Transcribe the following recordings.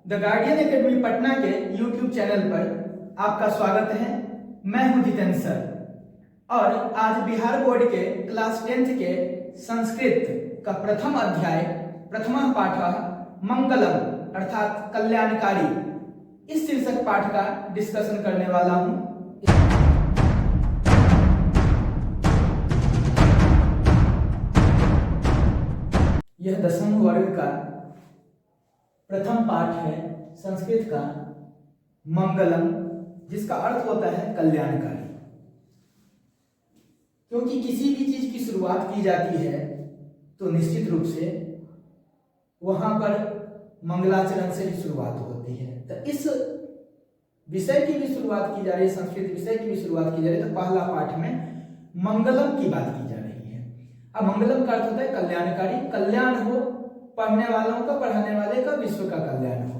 The guardian academy Patna के YouTube channel पर आपका स्वागत है। मैं हूं जितेंद्र सर और आज बिहार बोर्ड के क्लास 10th के संस्कृत का प्रथम अध्याय प्रथम पाठ मंगलम अर्थात कल्याणकारी इस शीर्षक पाठ का डिस्कशन करने वाला हूं। यह 10th वर्ग का प्रथम पाठ है संस्कृत का मंगलम, जिसका अर्थ होता है कल्याणकारी। क्योंकि किसी भी चीज की शुरुआत की जाती है तो निश्चित रूप से वहां पर मंगलाचरण से ही शुरुआत होती है। तो इस विषय की भी शुरुआत की जा रही है, संस्कृत विषय की भी शुरुआत की जा रही है। तो पहला पाठ में मंगलम की बात की जा रही है। अब मंगलम का अर्थ होता है कल्याणकारी, कल्याण हो पढ़ने वालों का, पढ़ाने वाले का, विश्व का कल्याण हो।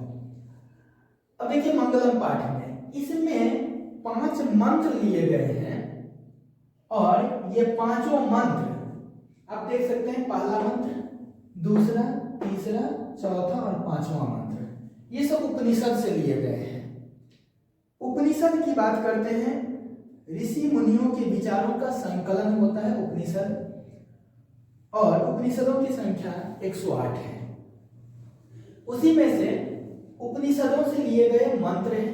अब देखिए मंगलम पाठ में इसमें 5 मंत्र लिए गए हैं और ये पांचों मंत्र आप देख सकते हैं। पहला मंत्र, दूसरा, तीसरा, चौथा और 5वां मंत्र ये सब उपनिषद से लिए गए हैं। उपनिषद की बात करते हैं, ऋषि मुनियों के विचारों का संकलन होता है उपनिषद, और उपनिषदों की संख्या 108 है। उसी में से उपनिषदों से लिए गए मंत्र हैं।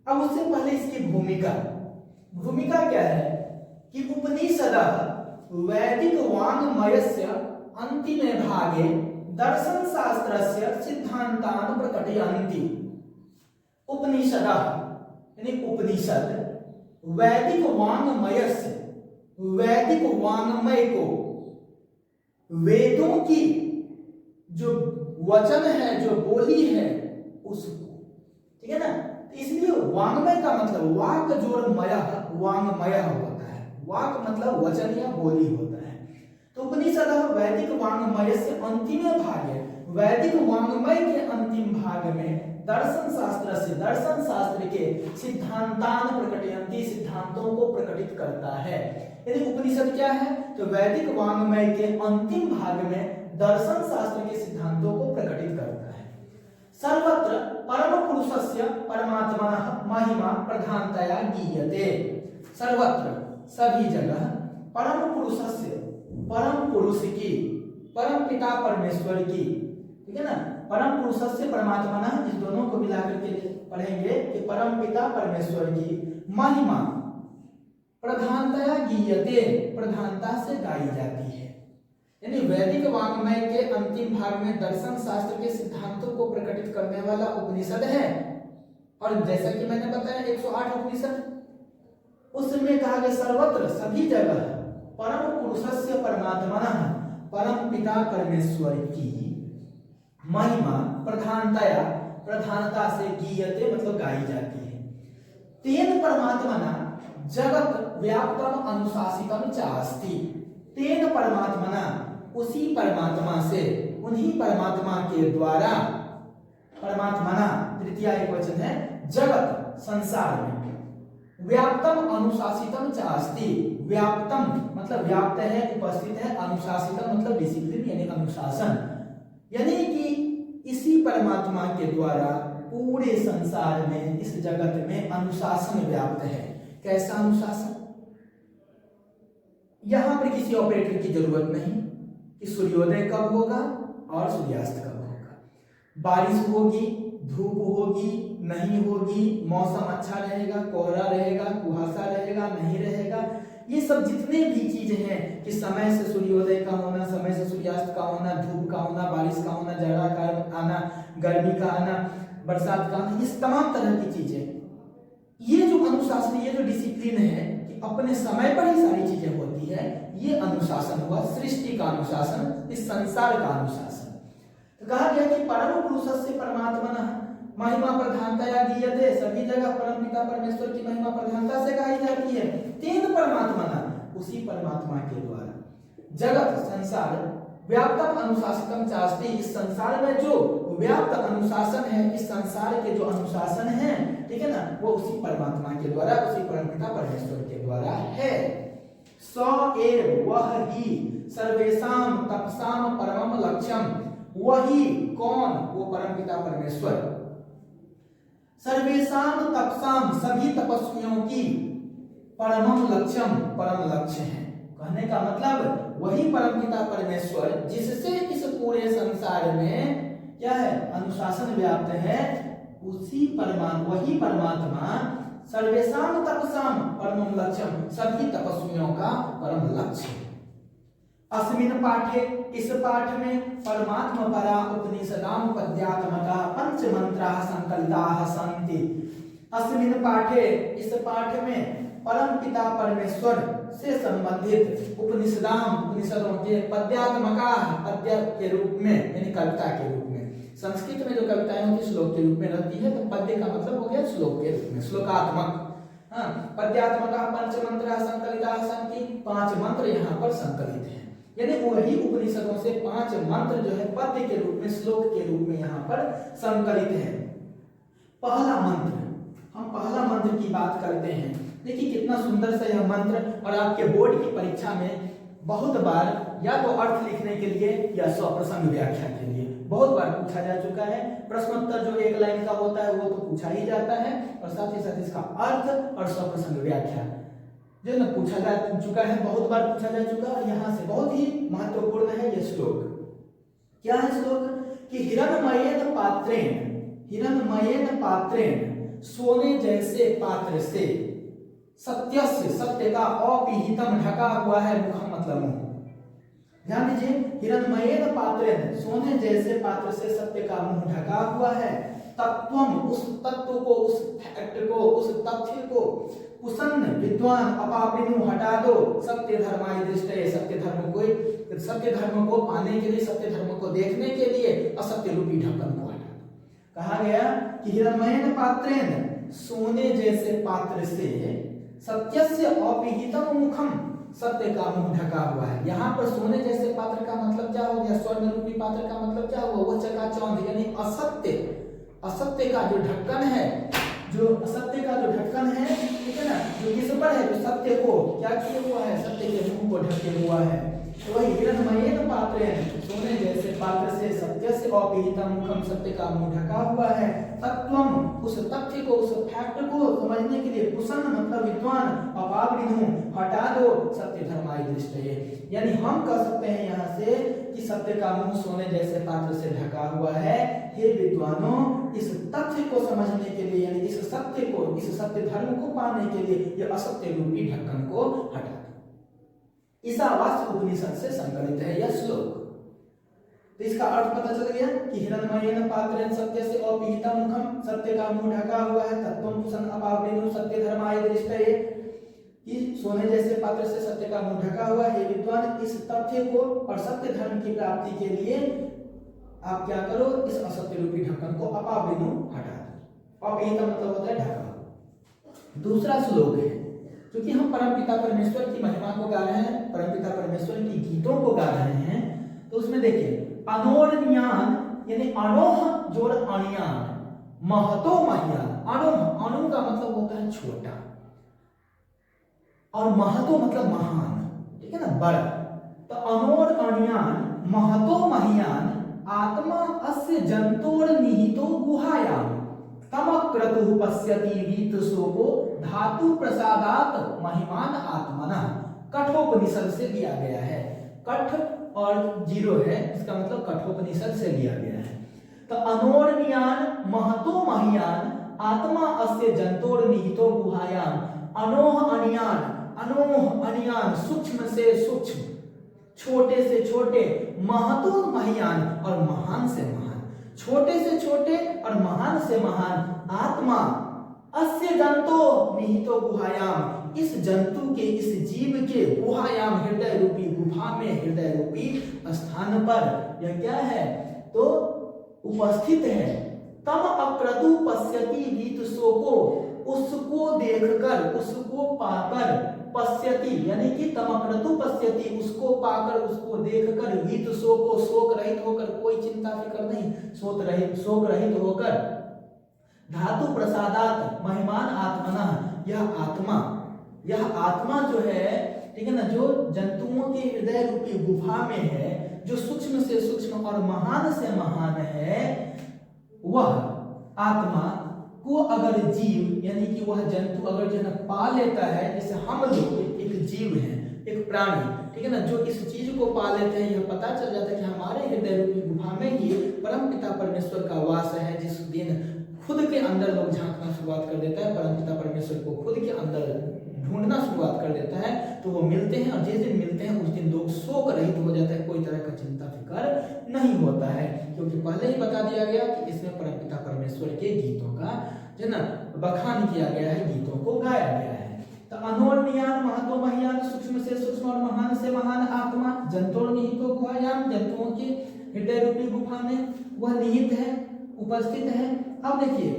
अब उससे पहले इसकी भूमिका क्या है कि उपनिषद वैदिक वाङ्मयस्य अंतिमे भागे दर्शन शास्त्रस्य सिद्धांतान् प्रकटयन्ति। उपनिषद यानी उपनिषद वैदिक वाङ्मय को, वेदों की जो वचन है, जो बोली है उसको, ठीक है ना। तो इसलिए वाङ्मय का मतलब वाक जोड़ वाङ्मय होता है। वाक मतलब वचन या बोली होता है। तो उपनिषद वैदिक वाङ्मय से अंतिम भाग है। वैदिक वाङ्मय के अंतिम भाग में दर्शन शास्त्र के सिद्धांतान प्रकटयन्ति, सिद्धांतों को प्रकटित करता है। यदि उपनिषद क्या है तो वैदिक वाङ्मय के अंतिम भाग में दर्शन शास्त्र के सिद्धांतों को प्रकटित करता है। सर्वत्र परम पुरुषस्य परमात्मनः महिमा प्रधानतया गीयते। सर्वत्र सभी जगह परम पुरुषस्य, परम पुरुष की, परम पिता परमेश्वर की, ठीक है ना। परम पुरुषस्य परमात्मनः, इस दोनों को मिलाकर के पढ़ेंगे कि परम पिता परमेश्वर की महिमा प्रधानतया गीयते, प्रधानता से गाई जाती है। यानी वैदिक वाङ्मय के अंतिम भाग में दर्शन शास्त्र के सिद्धांतों को प्रकटित करने वाला उपनिषद है। और जैसा कि मैंने बताया 108 उपनिषद, उसमें कहा गया सर्वत्र सभी जगह परम पुरुषस्य परमात्मनः, परम पिता परमेश्वर की महिमा प्रधानता से गीयते मतलब गाई जाती है। तेन परमात्मना जगत व्याप्तम अनुशासितम चास्ति। तेन परमात्मना, उसी परमात्मा से, उन्हीं परमात्मा के द्वारा, परमात्मना तृतीया एकवचन है, जगत संसार में व्याप्तम अनुशासितम चास्ति। व्याप्तम मतलब व्याप्त है, उपस्थित है, अनुशासितम मतलब डिसिप्लिन यानी अनुशासन, यानी कि इसी परमात्मा के द्वारा पूरे संसार में, इस जगत में अनुशासन व्याप्त है। कैसा अनुशासन? यहां पर किसी ऑपरेटर की जरूरत नहीं कि सूर्योदय कब होगा और सूर्यास्त कब होगा, बारिश होगी, धूप होगी, नहीं होगी, मौसम अच्छा रहेगा, कोहरा रहेगा, कुहासा रहेगा, नहीं रहेगा। ये सब जितने भी चीजें हैं कि समय से सूर्योदय का होना, समय से सूर्यास्त का होना, धूप का होना, बारिश का होना, जाड़ा का आना, गर्मी का आना, बरसात का आना, ये तमाम तरह की चीजें, ये जो अनुशासन, ये जो डिसिप्लिन है कि अपने समय पर ही सारी चीजें होती है, ये अनुशासन हुआ, सृष्टि का अनुशासन, इस संसार का अनुशासन। तो कहा गया कि परम पुरुषस्य परमात्मनः महिमा प्रधानतया गीयते। सभी जगह परम पिता परमेश्वर की महिमा प्रधानता से गाई जाती है। तेन परमात्मना, उसी परमात्मा के द्वारा जगत संसार व्याप्तम अनुशासितम चास्ति। इस संसार में जो व्याप्त अनुशासन है, इस संसार के जो अनुशासन है, ठीक है ना, वो उसी परमात्मा के द्वारा, उसी परमपिता परमेश्वर के द्वारा है। स एव वह ही सर्वेषां तपसाम परमम लक्ष्यम। वही कौन? वो परमपिता परमेश्वर, सर्वेशाम तपसाम, सभी तपस्वियों की परमम लक्ष्यम, परम लक्ष्य है। कहने का मतलब वही परमपिता परमेश्वर जिससे इस पूरे संसार में क्या है, अनुशासन व्याप्त है, उसी वही परमात्मा सर्वेशाम तपसाम परमम लक्ष्यम, सभी तपस्वियों का परम लक्ष्य है। अस्मिन् पाठे, इस पाठ में परमात्मा परा उपनिषदाम पद्यात्मका पंच मंत्राः संकलिताः सन्ति। अस्मिन् पाठे, इस पाठ में परम पिता परमेश्वर से संबंधित उपनिषदाम, उपनिषदों के पद्यात्मका, पद्य के रूप में यानी कविता के रूप में, संस्कृत में जो कविताएं होती श्लोक के रूप में रहती है, तो पद्य का मतलब हो गया श्लोक के रूप में, श्लोकात्मक। पद्यात्मका पंच मंत्राः संकलिताः सन्ति, 5 मंत्र यहाँ पर संकलित हैं, यानी वही उपनिषदों से 5 मंत्र जो है पद्य के रूप में, श्लोक के रूप में यहाँ पर संकलित है। पहला मंत्र, हम पहला मंत्र की बात करते हैं। देखिए कितना सुंदर सा यह मंत्र, और आपके बोर्ड की परीक्षा में बहुत बार या तो अर्थ लिखने के लिए या स्वप्रसंग व्याख्या के लिए बहुत बार पूछा जा चुका है। प्रश्नोत्तर जो 1 लाइन का होता है वो तो पूछा ही जाता है, और साथ ही साथ इसका अर्थ और स्वप्रसंग व्याख्या जो ना पूछा जा चुका है, बहुत बार पूछा जा चुका है। और यहाँ से बहुत ही महत्वपूर्ण है ये श्लोक। क्या है श्लोक कि हिरण्मयेन पात्रेण, हिरण्मयेन पात्रेण, सोने जैसे पात्र से, सत्यस्य, सत्य का, अपीहितम, ढका हुआ है, मुखम मतलब मुंह। ध्यान दीजिए, हिरण्मयेन पात्रेण, सोने जैसे पात्र से सत्य का मुंह ढका हुआ है। तत्वम, उस तत्व को, उस फैक्ट को, उस तथ्य को, कुसन्न विद्वान अपावृणु, हटा दो, सत्य धर्माय दृष्टये, सत्य धर्म को, सत्य धर्म को पाने के लिए, सत्य धर्म को देखने के लिए असत्य रूपी ढक्कन को हटा दो। कहा गया कि हिरण्मयेन पात्रेण, सोने जैसे पात्र से, सत्यस्य अपीहितम मुखम, सत्य का मुंह ढका हुआ है। यहाँ पर सोने जैसे पात्र का मतलब क्या हो गया, स्वर्ण रूपी पात्र का मतलब क्या हुआ, वो चकाचौंध यानी असत्य, असत्य का जो ढक्कन है, जो असत्य का जो ढक्कन है, ठीक है ना, जो किस पर है, जो सत्य को क्या किया हुआ है, सत्य के मुंह को ढके हुआ है। तो वही हिरण्मयेन पात्रेण, सोने जैसे पात्र से, सत्यस्य अपीहितम मुखम, सत्य का मुंह ढका हुआ है। तत्वम, उस तथ्य को, उस फैक्ट को समझने के लिए, कुसन्न मतलब विद्वान, अपावृणु, हटा दो, सत्य धर्माय दृष्टये, यानी हम कह सकते हैं यहाँ से कि सत्य का मुंह सोने जैसे पात्र से ढका हुआ है। हे विद्वानों, इस तथ्य को समझने के लिए, यानी इस सत्य को, इस सत्य धर्म को पाने के लिए यह असत्य रूपी ढक्कन को हटा दो। ईशावास्य उपनिषद से संकलित है यह श्लोक। तो इसका अर्थ पता चल गया कि हिरण्मयेन पात्रेण सत्यस्य अपीहितम मुखम, सत्य का मुंह ढका हुआ है। तत्वम कुसन्न अपावृणु, सत्य धर्माय दृष्टये, कि सोने जैसे पात्र से सत्य का मुंह ढका हुआ है। विद्वान, इस तथ्य को और सत्य धर्म की प्राप्ति के लिए आप क्या करो, इस असत्य रूपी ढक्कन को, अपावृणु, हटा दो। अपीहितम मतलब होता है ढका। दूसरा श्लोक है, क्योंकि हम परमपिता परमेश्वर की महिमा को गा रहे हैं, परमपिता परमेश्वर की गीतों को गा रहे हैं, तो उसमें देखिए, अनोरण्यान यानी अनोह जोड़ अणियान, महतो महियान। अणोह, अणु का मतलब होता है छोटा, और महतो मतलब महान, ठीक है ना, बड़ा। तो अनोर अणियान महतो महियान, आत्मा अस्य जंतोर निहितो गुहायाम, तमक्रतु पश्यति वीतशोको, धातु प्रसादात महिमान आत्मना। कठोपनिषद से लिया गया है, कठ और 0 है, इसका मतलब कठोपनिषद से लिया गया है। तो अनोरण्यान महतो महियान, आत्मा अस्य जंतोर निहितो गुहायाम। अनोह अनियान, अनोह अनियान, सूक्ष्म से सूक्ष्म, छोटे से छोटे, महतो महियान, और महान से महान, छोटे से छोटे और महान से महान, आत्मा अस्य जंतो निहितो गुहायाम, इस जंतु के, इस जीव के, गुहायाम हृदय रूपी गुफा में, हृदय रूपी स्थान पर यह क्या है, तो उपस्थित है। तम अक्रतु पश्यति वीतशोको, उसको देखकर, उसको पाकर, पश्यति यानी कि तमक्रतु पश्यति, उसको पाकर, उसको देखकर, वीतशोको, शोक रहित होकर, कोई चिंता फिक्र नहीं, शोक रहित होकर, धातु प्रसादात महिमान आत्मना, यह आत्मा जो है, ठीक है ना, जो जंतुओं के हृदय रूपी गुफा में है, जो सूक्ष्म से सूक्ष्म और महान से महान है, वह आत्मा को अगर जीव यानी कि वह जंतु अगर जो है ना पा लेता है, जैसे हम लोग एक जीव हैं, एक प्राणी, ठीक है ना, जो इस चीज को पा लेते हैं, यह पता चल जाता है कि हमारे हृदय रूपी गुफा में ही परमपिता परमेश्वर का वास है। जिस दिन खुद के अंदर लोग झांकना शुरुआत कर देता है, परमपिता परमेश्वर को खुद के अंदर ढूंढना शुरुआत कर देता है, तो वो मिलते हैं, और जिस दिन मिलते हैं उस दिन लोग शोक रहित हो जाता है, कोई तरह का चिंता फिकर नहीं होता है, क्योंकि पहले ही बता दिया गया कि इसमें परमपिता परमेश्वर के गीतों का जो ना बखान किया गया है, गीतों को गाया गया है। तो अनोर्नियान महतो महियान, सूक्ष्म से सूक्ष्म और महान से महान आत्मा जंतोर्निहितो गुहायाम, जंतुओं के हृदय रूपी गुफा में वह निहित है, उपस्थित है। अब देखिए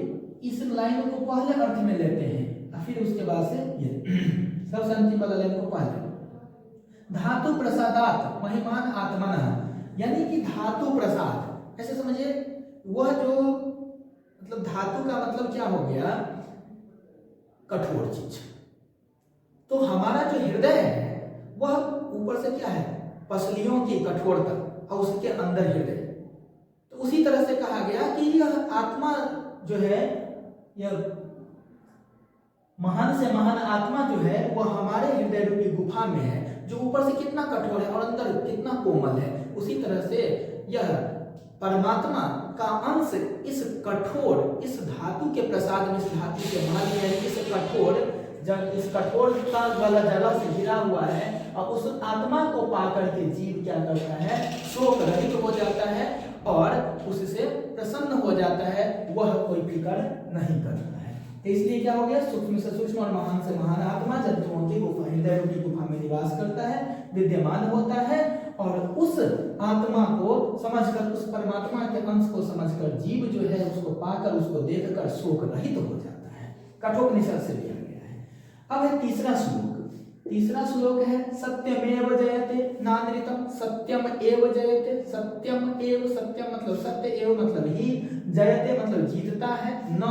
इस लाइन को पहले अर्थ में लेते हैं, फिर उसके बाद से ये सब अंतिम वाला लाइन को पहले। धातु प्रसादात महिमान आत्मना, यानी कि धातु प्रसाद, ऐसे समझिए वह जो मतलब धातु का मतलब क्या हो गया, कठोर चीज। तो हमारा जो हृदय है वह ऊपर से क्या है, पसलियों की कठोरता, और उसके अंदर हृदय। तो उसी तरह से कहा गया कि यह आत्मा जो है, यह महान से महान आत्मा जो है वह हमारे हृदय रूपी गुफा में है, जो ऊपर से कितना कठोर है और अंदर कितना कोमल है। उसी तरह से यह परमात्मा का अंश इस कठोर, इस धातु के प्रसाद में, इस धातु के मार्ग में, इस कठोर जब इस कठोरता वाला जगह से गिरा हुआ है, और उस आत्मा को पाकर के जीव क्या करता है, शोक रहित हो जाता है और उससे प्रसन्न हो जाता है, वह कोई फिक्र नहीं करता है। तो इसलिए क्या हो गया, सूक्ष्म से सूक्ष्म और महान से महान आत्मा जंतुओं की गुफा, हृदय रूपी गुफा में निवास करता है, विद्यमान होता है, और उस आत्मा को समझकर, उस परमात्मा के अंश को समझकर जीव जो है उसको पाकर, उसको देखकर शोक रहित हो जाता है। कठोपनिषद से लिया गया है। अब है तीसरा श्लोक। तीसरा श्लोक है सत्यमेव जयते नानृतम, सत्यम एव जयते, सत्यम एव, सत्यम मतलब सत्य, एव मतलब ही, जयते मतलब जीतता है, न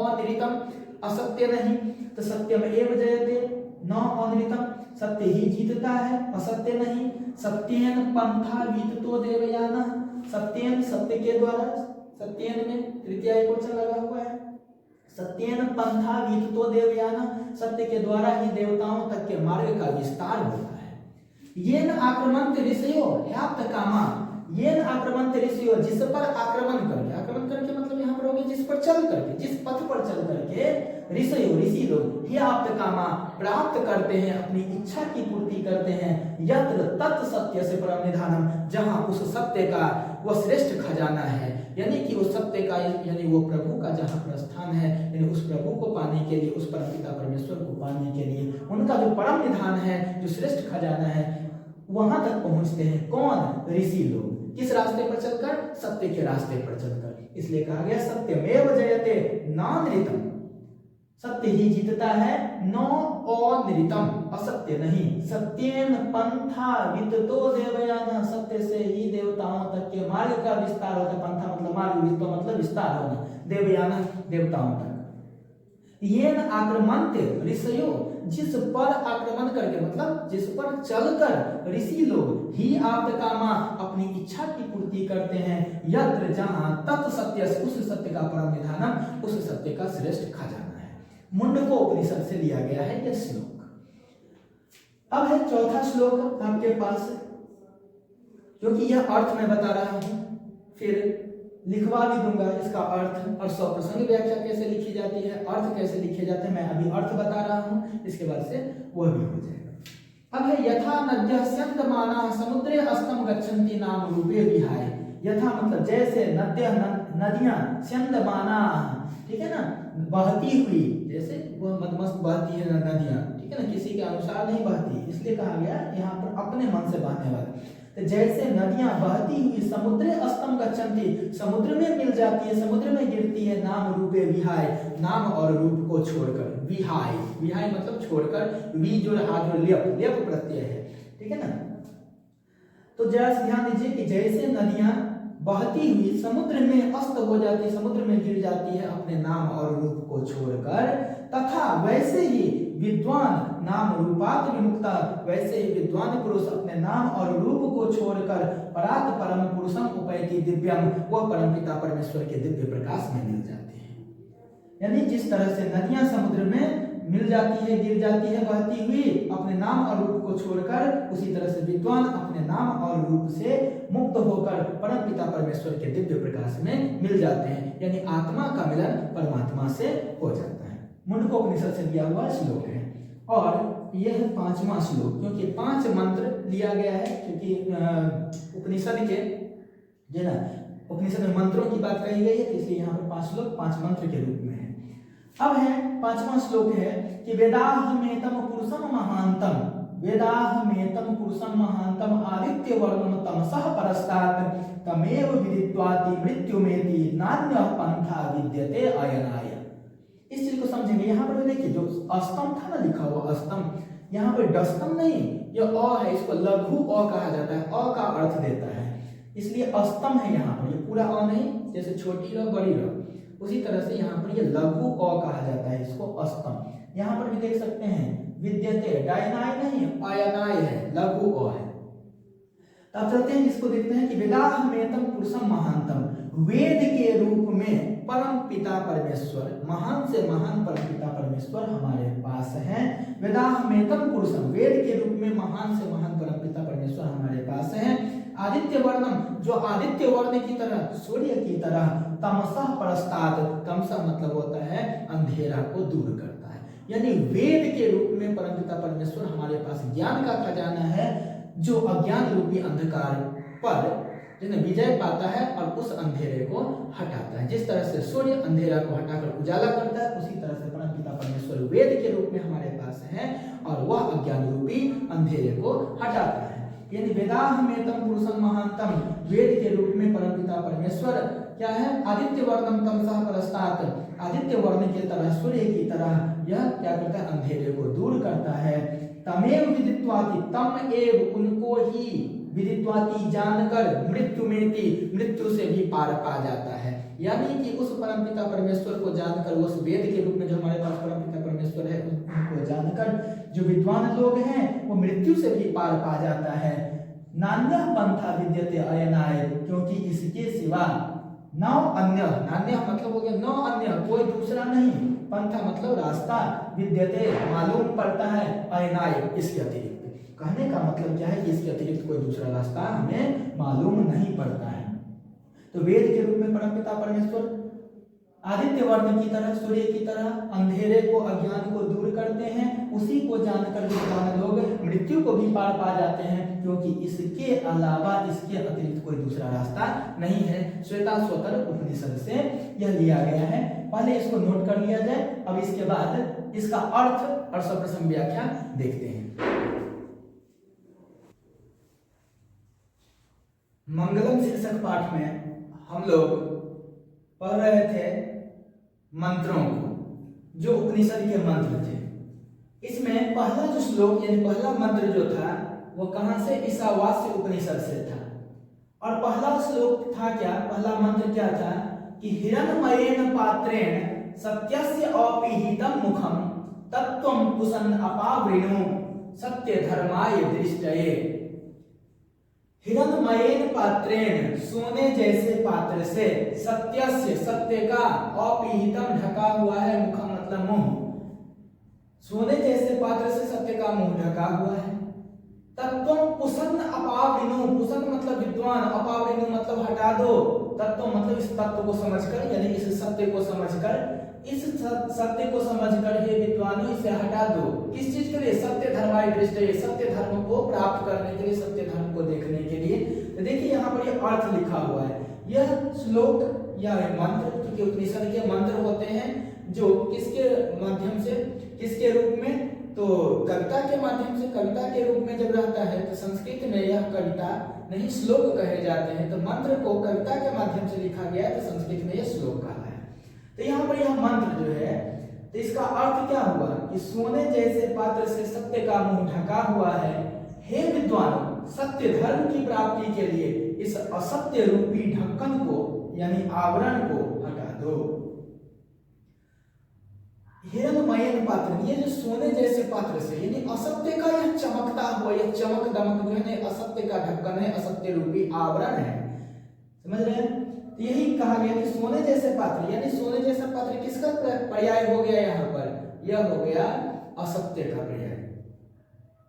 अनृतम असत्य नहीं, तो सत्यम एव जयते न अनृतम, सत्य ही जीतता है, असत्य नहीं। सत्येन पंथा वीततो देवयाना, सत्येन सत्य के द्वारा, सत्येन में तृतीय एकवचन लगा हुआ है, सत्येन पंथा वीततो देवयाना, सत्य के द्वारा ही देवताओं तक के मार्ग का विस्तार होता है। येन आक्रमणत ऋषयो ह्याप्त कामा, येन आक्रमणत ऋषयो, जिस पर आक्रमण करके, आक्रमण करके मतलब यहाँ पर होगी जिस पर चल करके, जिस पथ पर चल करके ऋषयो ऋषि लोग ह्याप्त कामा प्राप्त करते हैं, अपनी इच्छा की पूर्ति करते हैं, यत्र तत् सत्य से परम निधानम, जहाँ उस सत्य का वह श्रेष्ठ खजाना है, यानी कि उस सत्य का, यानी वो प्रभु का जहाँ प्रस्थान है, यानी उस प्रभु को पाने के लिए, उस परमपिता परमेश्वर को पाने के लिए उनका जो परम निधान है, जो श्रेष्ठ खजाना है, वहां तक पहुंचते हैं। कौन? ऋषि लोग। किस रास्ते पर चलकर? सत्य के रास्ते पर चलकर। इसलिए कहा गया सत्यमेव जयते नानृतम, सत्य ही जीतता है, नो अनृतम असत्य नहीं। सत्येन पंथा विततो देवयाना, सत्य से ही देवताओं तक के मार्ग का विस्तार होता है। पंथा मतलब मार्ग, वित्तो मतलब विस्तार होना, देवयाना देवताओं तक। येन आक्रमणते ऋषयो, जिस पर आक्रमण करके मतलब जिस पर चलकर ऋषि लोग ही आप्त कामा अपनी इच्छा की पूर्ति करते हैं, यत्र जहां तत् सत्य, उस सत्य का परम निधानम, उस सत्य का श्रेष्ठ खजाना है। मुंडको उपनिषद से लिया गया है यह श्लोक। अब है चौथा श्लोक आपके पास, क्योंकि यह अर्थ मैं बता रहा हूं, फिर लिखवा भी दूंगा इसका अर्थ और स्वप्रसंग व्याख्या कैसे लिखी जाती है, अर्थ कैसे लिखे जाते हैं, मैं अभी अर्थ बता रहा हूं, इसके बाद से वह भी हो जाएगा। अब है यथा नद्यः स्यन्दमानाः समुद्रे अस्तम गच्छन्ति नाम रूपे विहाय। यथा मतलब जैसे नदियां स्यन्दमानाः, ठीक है ना, बहती हुई, जैसे वह मदमस्त बहती है नदियां, ठीक है ना, किसी के अनुसार नहीं बहती, इसलिए कहा गया यहाँ पर अपने मन से बहने वाले। तो जैसे नदियां बहती हुई समुद्रे अस्तम गच्छन्ति, समुद्र में मिल जाती है, समुद्र में गिरती है, नाम रूपे विहाय, नाम और रूप को छोड़कर। विहाय, विहाय मतलब छोड़कर, वी जो लेप, लेप प्रत्यय है, ठीक है ना। तो जरा ध्यान दीजिए कि जैसे नदियां बहती हुई समुद्र में अस्त हो जाती, समुद्र में गिर जाती है अपने नाम और रूप को छोड़कर, तथा वैसे ही विद्वान नाम रूपात विमुक्ता, वैसे ही विद्वान पुरुष अपने नाम और रूप को छोड़कर परात परम पुरुषम उपैति दिव्यम, वह परमपिता परमेश्वर के दिव्य प्रकाश में मिल जाते हैं। यानी जिस तरह से नदियां समुद्र में मिल जाती है, गिर जाती है बहती हुई अपने नाम और रूप को छोड़कर, उसी तरह से विद्वान अपने नाम और रूप से मुक्त होकर परम पिता परमेश्वर के दिव्य प्रकाश में मिल जाते हैं, यानी आत्मा का मिलन परमात्मा से हो जाता है। मुंडकोपनिषद से दिया हुआ श्लोक है और यह 5वां श्लोक, क्योंकि 5 मंत्र लिया गया है, क्योंकि उपनिषद के जो ना उपनिषद में मंत्रों की बात कही गई है, इसलिए यहाँ पर 5 श्लोक 5 मंत्र के रूप में है। अब है 5वां श्लोक है कि वेदाहमेतम पुरुषम महांतम, वेदाहमेतम पुरुषम महांतम आदित्य वर्णम तमसः परस्तात् तमेव विदित्वाति मृत्युमेति नान्यः पंथा विद्यते अयनाय। इस चीज को समझेंगे। यहाँ पर देखिए जो अस्तम था ना लिखा हुआ अस्तम, यहाँ पर डस्तम नहीं, यह अ है, इसको लघु अ कहा जाता है, अ का अर्थ देता है, इसलिए अस्तम है यहाँ पर, ये पूरा अ नहीं, जैसे छोटी र बड़ी र, उसी तरह से यहाँ पर ये लघु अ कहा जाता है, इसको अस्तम। यहाँ पर भी देख सकते हैं विद्यते, डायनाय नहीं अयनाय है, लघु अ है। तब चलते हैं इसको देखते हैं कि वेदाहमेतम पुरुषम महानतम, वेद के रूप में परम पिता परमेश्वर, महान से महान परम पिता परमेश्वर हमारे पास है। वेदाहमेतम पुरुषम, वेद के रूप में महान से महान परम पिता परमेश्वर हमारे पास है। आदित्य वर्णम, जो आदित्य वर्ण की तरह, सूर्य की तरह, तमसः परस्तात्, तमसः मतलब होता है अंधेरा को दूर करता है, यानी वेद के रूप में परमपिता परमेश्वर हमारे पास ज्ञान का खजाना है, जो अज्ञान रूपी अंधकार पर विजय पाता है और उस अंधेरे को हटाता है। जिस तरह से सूर्य अंधेरा को हटाकर उजाला करता है, उसी तरह से परमपिता परमेश्वर वेद के रूप में हमारे पास है और वह अज्ञान रूपी अंधेरे को हटाता है। यानी वेदाहमेतम पुरुषम महांतम, वेद के रूप में परमपिता परमेश्वर क्या है, आदित्य वर्णम तमसः परस्तात्, आदित्य वर्ण की तरह, सूर्य की तरह यह क्या करता है, अंधेरे को दूर करता है। तमेव विदित्वाति, तम एव उनको ही, विदित्वाति जानकर, मृत्युमेति मृत्यु से भी पार पा जाता है, यानी कि उस परमपिता परमेश्वर को जानकर, उस वेद के रूप में जो हमारे पास परमपिता परमेश्वर है उनको जानकर जो विद्वान लोग हैं वो मृत्यु से भी पार पा जाता है। नान्यः पंथा विद्यते अयनाय, क्योंकि इसके सिवा नौ अन्य, नान्य मतलब हो गया नौ अन्य, कोई दूसरा नहीं, पंथा मतलब रास्ता, विद्यते मालूम पड़ता है, अयनाय इसके अतिरिक्त। कहने का मतलब क्या है कि इसके अतिरिक्त कोई दूसरा रास्ता हमें मालूम नहीं पड़ता है। तो वेद के रूप में परमपिता परमेश्वर आदित्य वर्ण की तरह, सूर्य की तरह अंधेरे को, अज्ञान को दूर करते हैं, उसी को जानकर विद्वान लोग मृत्यु को भी पार पा जाते हैं, क्योंकि इसके अलावा, इसके अतिरिक्त कोई दूसरा रास्ता नहीं है। श्वेताश्वतर उपनिषद से यह लिया गया है, पहले इसको नोट कर लिया जाए, अब इसके बाद इसका अर्थ और सप्रसम व्याख्या देखते हैं। मंगलम शीर्षक पाठ में हम लोग पढ़ रहे थे मंत्रों को, जो उपनिषद के मंत्र थे। इसमें पहला जो श्लोक यानी पहला मंत्र जो था वो कहां से, ईशावास्य उपनिषद से था। और पहला श्लोक था क्या, पहला मंत्र क्या था कि हिरण्मयेन पात्रेण सत्यस्य अपीहितं मुखम तत्त्वं पुसन् अपावृणु सत्य धर्माय दृष्टये। हिरण्मयेन पात्रेण, सोने जैसे पात्र से, सत्यस्य सत्य का, अपीहितम ढका हुआ है, मुखम मतलब मुंह, सोने जैसे पात्र से सत्य का मुंह ढका हुआ है। तत्त्वं पुसन् अपावृणु, पुसन् मतलब विद्वान, अपावृणु मतलब हटा दो, तत्व मतलब इस तत्व को समझकर, यानी इस सत्य को समझकर, इस सत्य को समझकर हे विद्वानों इसे हटा दो। किस चीज के लिए, सत्य धर्माय दृष्टये, सत्य धर्म को प्राप्त करने के लिए, सत्य धर्म को देखने के लिए। तो देखिए यहाँ पर यह अर्थ लिखा हुआ है। यह श्लोक या मंत्र, क्योंकि उपनिषद के मंत्र होते हैं जो किसके माध्यम से, किसके रूप में, तो कविता के माध्यम से, कविता के रूप में जब रहता है तो संस्कृत में यह कविता नहीं श्लोक कहे जाते हैं, तो मंत्र को कविता के माध्यम से लिखा गया है तो संस्कृत में यह श्लोक कहा है। तो यहाँ पर यह मंत्र जो है, तो इसका अर्थ क्या हुआ कि सोने जैसे पात्र से सत्य का मुंह ढका हुआ है, हे विद्वानों सत्य धर्म की प्राप्ति के लिए इस असत्य रूपी ढक्कन को यानी आवरण को हटा दो। हिरण्मयेन पात्र, ये जो सोने जैसे पात्र से, यानी असत्य का यह चमकता हुआ, यह चमक दमक जो है असत्य का ढक्कन है, असत्य रूपी आवरण है, समझ रहे हैं। तो यही कहा गया कि सोने जैसे पात्र, यानी सोने जैसा पात्र किसका पर्याय हो गया यहाँ पर, यह हो गया असत्य का पर्याय।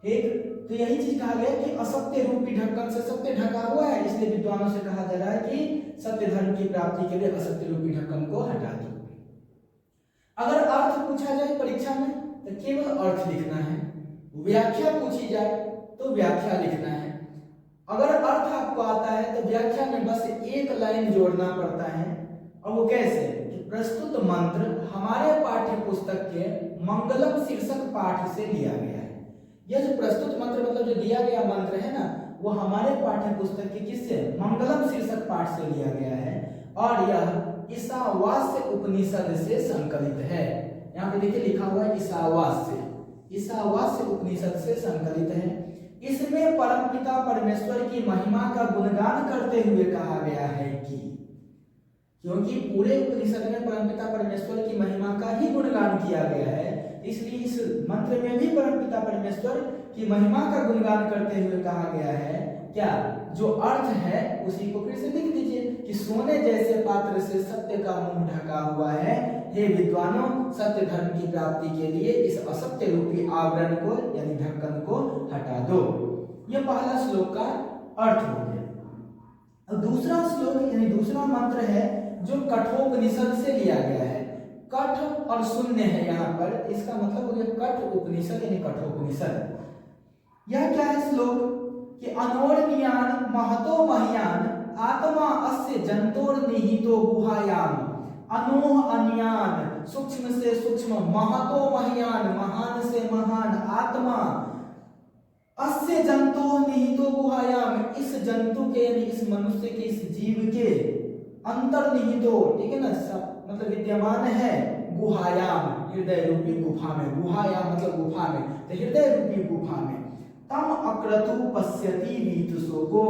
ठीक, तो यही चीज कहा गया कि असत्य रूपी ढक्कन से सत्य ढका हुआ है, इसलिए विद्वानों से कहा जा रहा है कि सत्य धर्म की प्राप्ति के लिए असत्य रूपी ढक्कन को हटा दो। अगर अर्थ पूछा जाए परीक्षा में तो केवल अर्थ लिखना है, व्याख्या पूछी जाए तो व्याख्या लिखना है। अगर अर्थ आपको आता है तो व्याख्या में बस एक लाइन जोड़ना पड़ता है, और वो कैसे कि प्रस्तुत मंत्र हमारे पाठ्य पुस्तक के मंगलम शीर्षक पाठ से लिया गया है। यह जो प्रस्तुत मंत्र मतलब जो दिया गया मंत्र है ना, वो हमारे पाठ्य पुस्तक के किससे, मंगलम शीर्षक पाठ से लिया गया है, और यह ईशावास्य उपनिषद से संकलित है। यहाँ पे देखिए लिखा हुआ है ईशावास्य, ईशावास्य उपनिषद से संकलित है। इसमें परमपिता परमेश्वर की महिमा का गुणगान करते हुए कहा गया है कि, क्योंकि पूरे उपनिषद में परमपिता परमेश्वर की महिमा का ही गुणगान किया गया है, इसलिए इस मंत्र में भी परमपिता परमेश्वर की महिमा का गुणगान करते हुए कहा गया है। क्या जो अर्थ है उसी को फिर से लिख दीजिए कि सोने जैसे पात्र से सत्य का मुंह ढका हुआ है, हे विद्वानों सत्य धर्म की प्राप्ति के लिए इस असत्य रूपी आवरण को यानी ढक्कन को हटा दो। यह पहला श्लोक का अर्थ हो गया। अब दूसरा श्लोक यानी दूसरा मंत्र है जो कठोपनिषद से लिया गया है। कठ और शून्य है यहाँ पर, इसका मतलब हो गया कठ उपनिषद यानी कठोपनिषद। यह क्या है श्लोक कि अनोर्नियान महतो मह्यान आत्मा अस्य जंतोर निहितो गुहायाम, अनोह अन्यान सूक्ष्म से सूक्ष्म, महतो मह्यान महान से महान, आत्मा अस्य जंतो निहितो गुहायाम इस जंतु के इस मनुष्य के इस जीव के अंतर्निहितो, ठीक है ना, मतलब विद्यमान है, गुहायाम हृदय रूपी गुफा में, गुहायाम मतलब गुफा में, तो हृदय रूपी गुफा में। तम अक्रतु पश्यति वीतुसोको,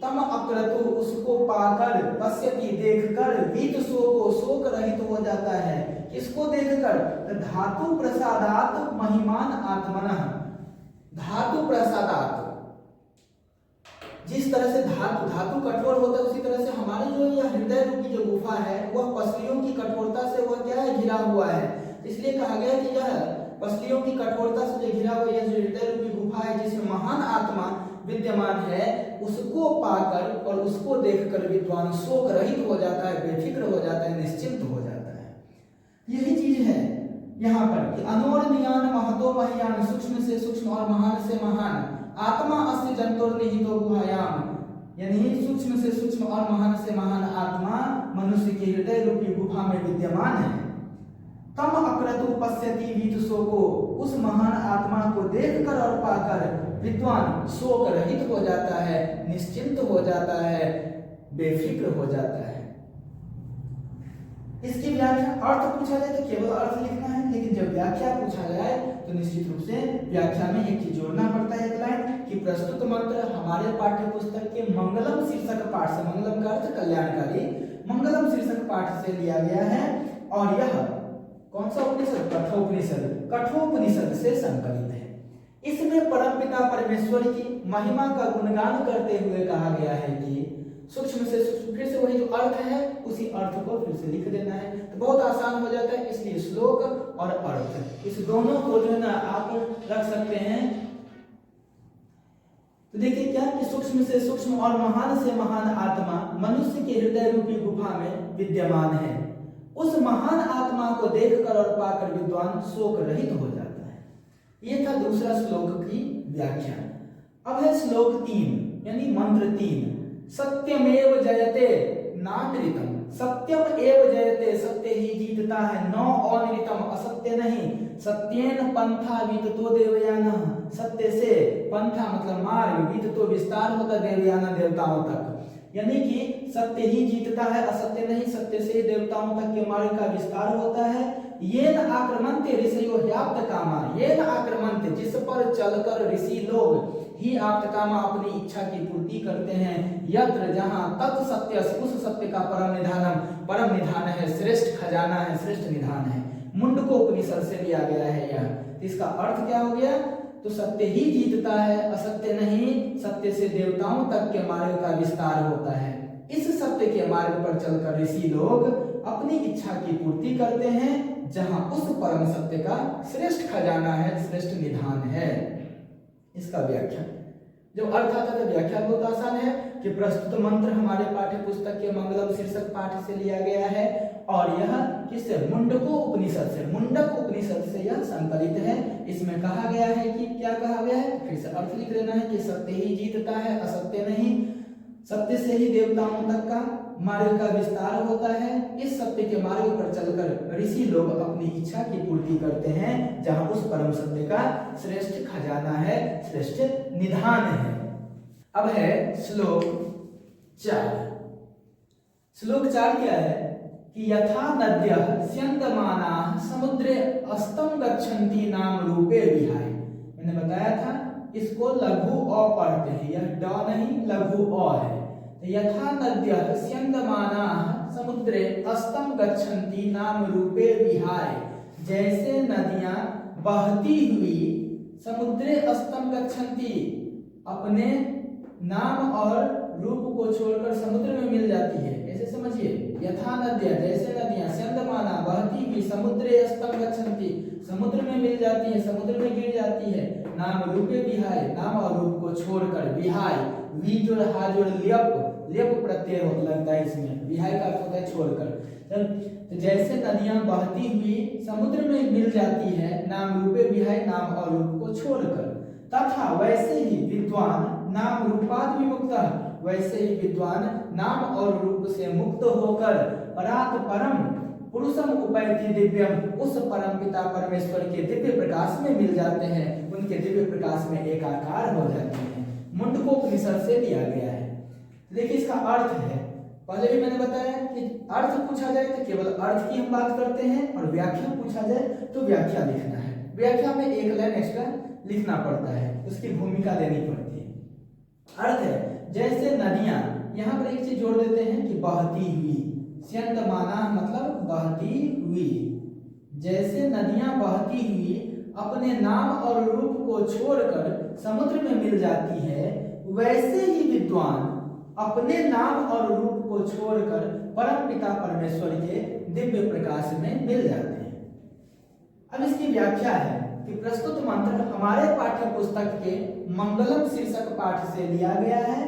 तम अक्रतु उसको पाकर, पश्यति देखकर, वीतुसोको शोक रहित हो जाता है। किसको देखकर, धातु प्रसादात महिमान आत्मनः, धातु प्रसादात, जिस तरह से धातु कठोर होता है उसी तरह से हमारी जो यह हृदय रूपी जो गुफा है वह पसलियों की कठोरता से वह क्या है, घिरा हुआ है। इसलिए कहा गया कि यह पसलियों की कठोरता से जो घिरा हुआ यह जो हृदय रूपी गुफा है जिसमें महान आत्मा विद्यमान है, उसको पाकर और उसको देखकर विद्वान शोक रहित हो जाता है, बेफिक्र हो जाता है, निश्चिंत हो जाता है। यही चीज है यहाँ पर कि अनोर्नियान महतो मह्यान, सूक्ष्म से सूक्ष्म और महान से महान, आत्मा अस्य जंतोर निहितो गुहायाम, यानी सूक्ष्म से सूक्ष्म और महान से महान आत्मा मनुष्य के हृदय रूपी गुफा में विद्यमान है। तम अक्रतु पश्यति वीतुसोको, उस महान आत्मा को देखकर और पाकर विद्वान शोक रहित हो जाता है, निश्चिंत हो जाता है, बेफिक्र हो जाता है। इसकी व्याख्या अर्थ पूछा जाए तो केवल अर्थ लिखना है, लेकिन जब व्याख्या पूछा जाए तो निश्चित रूप से व्याख्या में एक चीज जोड़ना पड़ता है, एक लाइन कि प्रस्तुत मंत्र हमारे पाठ्य पुस्तक के मंगलम शीर्षक पाठ से, मंगलम का अर्थ कल्याणकारी, मंगलम शीर्षक पाठ से लिया गया है, और यह कौन सा उपनिषद, कठोपनिषद, कठोपनिषद से संकलित है। इसमें परमपिता परमेश्वर की महिमा का गुणगान करते हुए कहा गया है कि सूक्ष्म से सूक्ष्म, फिर से वही जो अर्थ है उसी अर्थ को फिर से लिख देना है, तो बहुत आसान हो जाता है। इसलिए श्लोक और अर्थ इस दोनों को जो है ना आप रख सकते हैं। तो देखिए क्या कि सूक्ष्म से सूक्ष्म और महान से महान आत्मा मनुष्य के हृदय रूपी गुफा में विद्यमान है, उस महान आत्मा को देखकर और पाकर विद्वान शोक रहित हो जाता है। यह था दूसरा श्लोक की व्याख्या। अब है श्लोक 3 यानी मंत्र 3, सत्यमेव जयते नानृतम, सत्यम एव जयते, सत्य ही जीतता है, न अनृतम असत्य नहीं, सत्येन पंथा विततो देवयान, सत्य से पंथा मतलब मार्ग, विततो विस्तार होता देवयान देवताओं तक, यानी कि सत्य ही जीतता है, असत्य नहीं, सत्य से देवताओं तक के मार्ग का विस्तार होता है। ये न आक्रमणते ऋषियो ह्याप्त कामा, ये न आक्रमणते जिस पर चलकर ऋषि लोग ही आप्त कामा अपनी इच्छा की पूर्ति करते हैं, यत्र जहां तत् सत्य उस सत्य का परम निधानम, परम निधान है, श्रेष्ठ खजाना है, श्रेष्ठ निधान है। मुंडको उपनिषद से लिया गया है यह। इसका अर्थ क्या हो गया, तो सत्य ही जीतता है, असत्य नहीं, सत्य से देवताओं तक के मार्ग का विस्तार होता है। इस सत्य के मार्ग पर चलकर ऋषि लोग अपनी इच्छा की पूर्ति करते हैं, जहां उस परम सत्य का श्रेष्ठ खजाना है, श्रेष्ठ निधान है। इसका व्याख्या, जब अर्थ आता है तो व्याख्या बहुत आसान है कि प्रस्तुत मंत्र हमारे पाठ्य पुस्तक के मंगलम शीर्षक पाठ से लिया गया है और यह किससे, मुंडको उपनिषद से, मुंडक उपनिषद से यह संकलित है। इसमें कहा गया है कि क्या कहा गया है, फिर से अर्थ लिख लेना है कि सत्य ही जीतता है, असत्य नहीं। सत्य से ही देवताओं तक का मार्ग का विस्तार होता है। इस सत्य के मार्ग पर चलकर ऋषि लोग अपनी इच्छा की पूर्ति करते हैं, जहां उस परम सत्य का श्रेष्ठ खजाना है, श्रेष्ठ निधान है। अब है श्लोक 4। श्लोक 4 क्या है कि यथा नद्यः स्यन्दमानाः समुद्रे अस्तं गच्छन्ति नाम रूपे विहाय। मैंने बताया था इसको लघु अ पढ़ते हैं, यह ड नहीं लघु अ है। यथा नद्यः स्यन्दमानाः समुद्रे अस्तं गच्छन्ति नाम रूपे विहाय, जैसे नदियां बहती हुई समुद्रे अस्तं गच्छन्ति अपने नाम और रूप को छोड़कर समुद्र में मिल जाती है। ऐसे समझिए, यथा नद्या जैसे नदियां स्यन्दमाना बहती हुई समुद्रे अस्तं गच्छन्ति समुद्र में मिल जाती है, समुद्र में गिर जाती है, नाम रूपे विहाय नाम और रूप को छोड़कर। विहाय वी जोड़ हा जोड़ ल्यप प्रत्यय लगता है इसमें, विहाय का अर्थ होता है छोड़कर। तो जैसे नदियां बहती हुई समुद्र में मिल जाती है नाम रूपे विहाय नाम और रूप को छोड़कर, तथा वैसे ही विद्वान नाम रूपाद विमुक्ता, वैसे ही विद्वान नाम और रूप से मुक्त होकर परात परम पुरुषम उपैति दिव्यम, उस परम पिता परमेश्वर के दिव्य प्रकाश में मिल जाते हैं, उनके दिव्य प्रकाश में एकाकार हो जाते हैं। मुंडकोपनिषद से लिया गया है। देखिए इसका अर्थ है, पहले भी मैंने बताया कि अर्थ पूछा जाए तो केवल अर्थ की हम बात करते हैं और व्याख्या पूछा जाए तो व्याख्या लिखना है। व्याख्या में एक लाइन एक्स्ट्रा लिखना पड़ता है, उसकी भूमिका देनी पड़ती है। अर्थ है जैसे नदियां, यहाँ पर एक चीज जोड़ देते हैं कि बहती हुई, स्यन्दमाना मतलब बहती हुई, जैसे नदियां बहती हुई अपने नाम और रूप को छोड़कर समुद्र में मिल जाती है, वैसे ही विद्वान अपने नाम और रूप को छोड़कर परम पिता परमेश्वर के दिव्य प्रकाश में मिल जाते हैं। अब इसकी व्याख्या है कि प्रस्तुत मंत्र हमारे पाठ्य पुस्तक के मंगलम शीर्षक पाठ से लिया गया है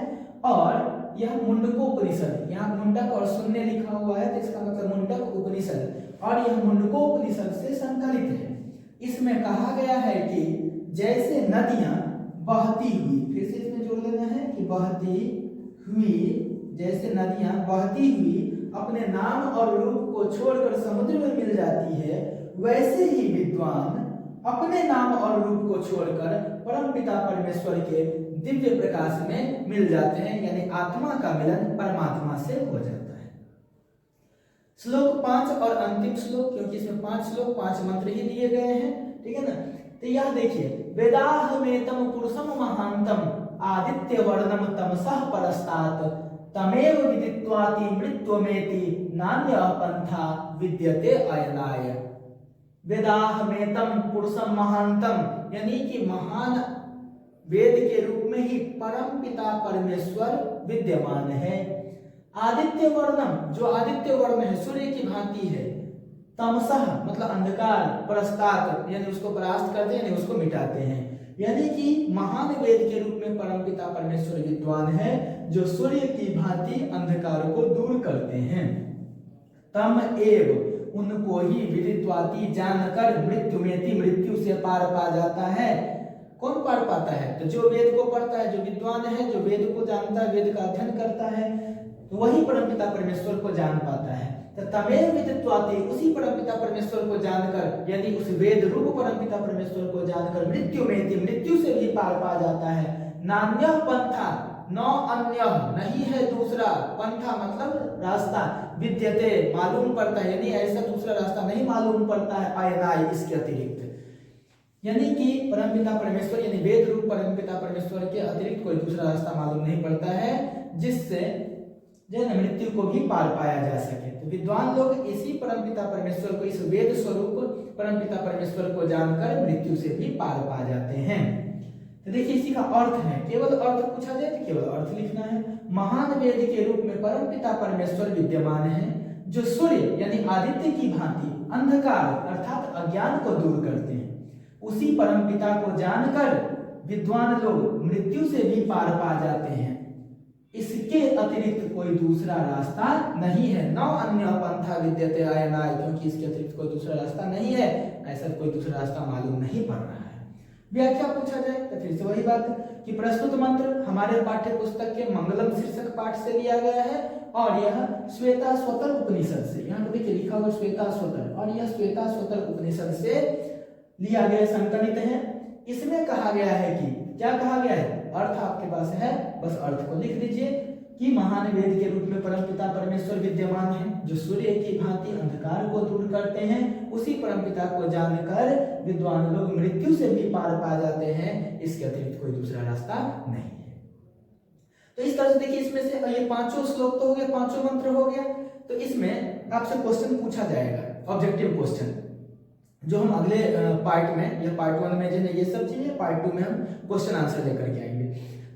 और यह मुंडकोपनिषद, यहाँ मुंडक और शून्य लिखा हुआ है तो इसका मतलब मुंडक उपनिषद, और यह मुंडकोपनिषद से संकलित है। इसमें कहा गया है कि जैसे नदियां बहती हुई, फिर से इसमें जोड़ लेना है कि बहती हुई, जैसे नदियां बहती हुई अपने नाम और रूप को छोड़कर समुद्र में मिल जाती है, वैसे ही विद्वान अपने नाम और रूप को छोड़कर परम पिता परमेश्वर के दिव्य प्रकाश में मिल जाते हैं, यानी आत्मा का मिलन परमात्मा से हो जाता है। श्लोक 5 और अंतिम श्लोक, क्योंकि इसमें 5 श्लोक 5 मंत्र ही दिए गए हैं, ठीक है ना। तो यह देखिए, वेदाहमेतम पुरुषम महांतम आदित्य वर्णम तमसः परस्तात् तमेव विदित्वाति मृत्युमेति नान्यः पंथा विद्यते अयनाय। वेदाहमेतम पुरुषम महांतम, यानी कि महान वेद के रूप में ही परम पिता परमेश्वर विद्यमान है। आदित्य वर्णम, जो आदित्य वर्ण है सूर्य की भांति है। तमसः मतलब अंधकार, परस्तात् यानी उसको परास्त करते हैं, यानी उसको मिटाते हैं, यानी कि महान वेद के रूप में परम पिता परमेश्वर विद्वान है, जो सूर्य की भांति अंधकार को दूर करते हैं। तम एव, उनको ही विदित्वाति जानकर मृत्युमेति, मृत्यु से पार पा जाता है। कौन पार पाता है? तो जो वेद को पढ़ता है, जो विद्वान है, जो वेद को जानता है, वेद का अध्ययन करता है, तो वही परमपिता परमेश्वर को जान पाता है। तो तमेव विदित्वाति, उसी परमपिता परमेश्वर को जानकर, यदि उस वेद रूप परमपिता परमेश्वर को जानकर मृत्युमेति, मृत्यु से भी पार पा जाता है। नान्यः पंथा, न अन्य, नहीं है दूसरा, पंथा मतलब रास्ता, विद्यते मालूम पड़ता है, यानी ऐसा दूसरा रास्ता नहीं मालूम पड़ता है, अयनाय इसके अतिरिक्त, यानी कि परमपिता परमेश्वर यानी वेद रूप परमपिता परमेश्वर के अतिरिक्त कोई दूसरा रास्ता मालूम नहीं पड़ता है, जिससे जो है मृत्यु को भी पार पाया जा सके। तो विद्वान लोग इसी परमपिता परमेश्वर को, इस वेद स्वरूप परमपिता परमेश्वर को जानकर मृत्यु से भी पार पा जाते हैं। तो देखिए इसी का अर्थ है, केवल अर्थ पूछा जाए तो केवल अर्थ लिखना है। महान वेद के रूप में परमपिता परमेश्वर विद्यमान है, जो सूर्य यानी आदित्य की भांति अंधकार अर्थात अज्ञान को दूर करते हैं। उसी परमपिता को जानकर विद्वान लोग मृत्यु से भी पार पा जाते हैं। इसके अतिरिक्त कोई दूसरा रास्ता नहीं है। न अन्य पंथा विद्यते आयनाय, क्योंकि इसके अतिरिक्त कोई दूसरा रास्ता नहीं है, ऐसा कोई दूसरा रास्ता मालूम नहीं पड़ रहा है। व्याख्या पूछा जाए तो फिर से वही बात कि प्रस्तुत मंत्र हमारे पाठ्य पुस्तक के मंगलम शीर्षक पाठ से लिया गया है और यह श्वेताश्वतर उपनिषद से, यहाँ पर देखिए लिखा हुआ श्वेताश्वतर, और यह श्वेताश्वतर उपनिषद से लिया गया संकलित है। इसमें कहा गया है कि क्या कहा गया है, अर्थ आपके पास है, बस अर्थ को लिख दीजिए कि महान वेद के रूप में परमपिता परमेश्वर विद्यमान है, जो सूर्य की भांति अंधकार को दूर करते हैं। उसी परमपिता को जानकर विद्वान लोग मृत्यु से भी पार पा जाते हैं। इसके अतिरिक्त कोई दूसरा रास्ता नहीं है। तो इस तरह से देखिए, इसमें से ये पांचों श्लोक तो हो गए, पांचों मंत्र हो गया। तो इसमें आपसे क्वेश्चन पूछा जाएगा, ऑब्जेक्टिव क्वेश्चन, जो हम अगले पार्ट में, ये पार्ट 1 में जो है ये सब चीजें, पार्ट 2 में हम क्वेश्चन आंसर लेकर के आएंगे।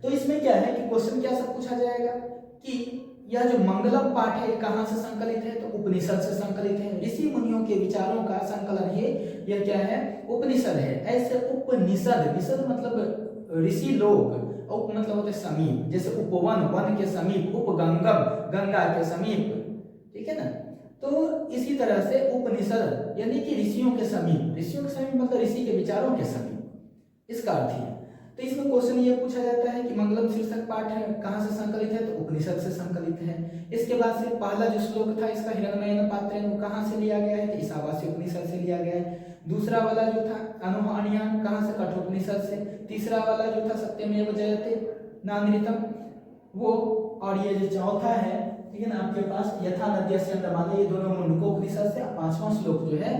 तो इसमें क्या है कि क्वेश्चन क्या सब पूछा जाएगा कि यह जो मंगलम पाठ है कहाँ से संकलित है, तो उपनिषद से संकलित है। ऋषि मुनियों के विचारों का संकलन है, यह क्या है, उपनिषद है। ऐसे उपनिषद, निषद मतलब ऋषि लोग, उप मतलब होते समीप, जैसे उपवन, वन के समीप, उपगंगम, गंगा के समीप, ठीक है ना। तो इसी तरह से उपनिषद यानी कि ऋषियों के समीप, ऋषियों के समीप मतलब ऋषि के विचारों के समीप, इसका अर्थ है। तो इसमें क्वेश्चन ये पूछा जाता है कि मंगलम शीर्षक पाठ है कहाँ से संकलित है, तो उपनिषद से संकलित है। इसके बाद से पहला जो श्लोक था इसका हिरण्मयेन पात्रेण, वो कहाँ से लिया गया है, तो ईशावास्य उपनिषद से लिया गया है। दूसरा वाला जो था अनुहानियान, कहाँ से, कठोपनिषद से। तीसरा वाला जो था सत्यमेव जयते नानृतम, वो, और ये जो चौथा है, ठीक है ना, आपके पास यथा नद्यस्य अंडमाने, ये दोनों मुंडकोपनिषद से। पांचवां श्लोक जो है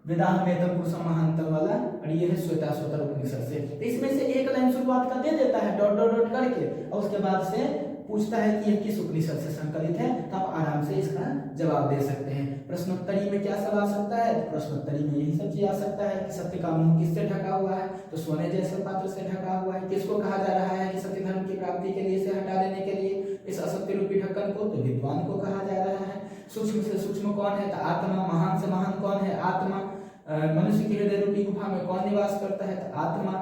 वेदाहमेतम पुरुषम महांतम वाला, और ये है श्वेताश्वतर उपनिषद से। तो इसमें से एक लाइन शुरुआत का दे देता है डॉट डॉट डॉट करके, और उसके बाद से पूछता है कि यह किस उपनिषद से संकलित है, तो आप आराम से इसका जवाब दे सकते हैं। प्रश्नोत्तरी में क्या सब आ सकता है, तो प्रश्नोत्तरी में यही सब चीज आ सकता है कि सत्य का मुंह किससे ढका हुआ है, तो सोने जैसे पात्र से ढका हुआ है। किसको कहा जा रहा है कि सत्य धर्म की प्राप्ति के लिए, इसे हटा देने के लिए, इस असत्य रूपी ढक्कन को, तो विद्वान को कहा जा रहा है। सूक्ष्म से सूक्ष्म कौन है, तो आत्मा। महान से महान कौन है, आत्मा। मनुष्य की हृदय रूपी गुफा में कौन निवास करता है, तो आत्मा।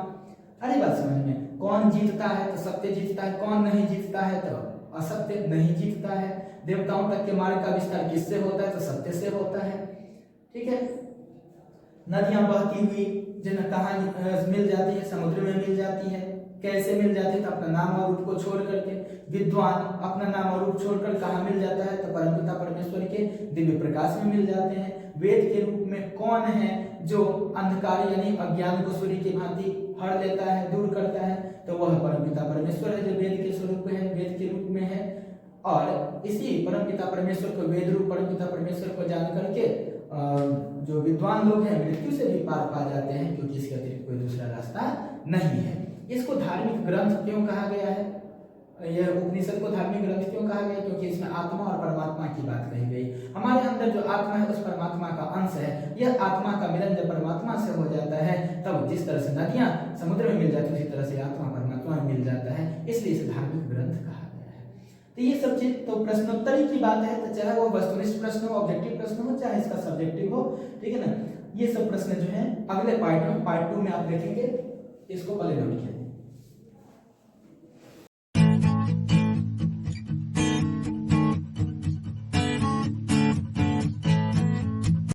अरे बात समझ में, कौन जीतता है, तो सत्य जीतता है। कौन नहीं जीतता है, तो असत्य नहीं जीतता है। देवताओं तक के मार्ग का विस्तार किससे होता है, तो सत्य से होता है, ठीक है। नदियां बहती हुई जिन कहाँ मिल जाती है, समुद्र में मिल जाती है। कैसे मिल जाती है, तो अपना नाम और रूप को छोड़ करके। विद्वान अपना नाम और रूप छोड़कर कहाँ मिल जाता है, तो परमपिता परमेश्वर के दिव्य प्रकाश में मिल जाते हैं। वेद के रूप में कौन है जो अंधकार यानी अज्ञान को सूर्य की भांति हर लेता है, दूर करता है, तो वह परमपिता परमेश्वर है, जो वेद के स्वरूप है, वेद के रूप में है। और इसी परमपिता परमेश्वर को, वेद रूप परमपिता परमेश्वर को जान करके जो विद्वान लोग हैं मृत्यु से भी पार पा जाते हैं, क्योंकि इसके अतिरिक्त कोई दूसरा रास्ता नहीं है। इसको धार्मिक ग्रंथ क्यों कहा गया है, यह उपनिषद को धार्मिक ग्रंथ क्यों कहा गया, क्योंकि इसमें आत्मा और परमात्मा की बात कही गई। हमारे अंदर जो आत्मा है उस परमात्मा का अंश है। यह आत्मा का मिलन जब परमात्मा से हो जाता है, तब जिस तरह से नदियां समुद्र में मिल जाती है, उसी तरह से आत्मा परमात्मा में मिल जाता है। इसलिए इसे धार्मिक ग्रंथ कहा गया है। तो ये सब चीज तो प्रश्नोत्तरी की बात है, तो चाहे वो वस्तुनिष्ठ प्रश्न हो, ऑब्जेक्टिव प्रश्न हो, चाहे इसका सब्जेक्टिव हो, ठीक है ना। ये सब प्रश्न जो है अगले पार्ट में, पार्ट 2 में आप देखेंगे। इसको पहले नोट किया।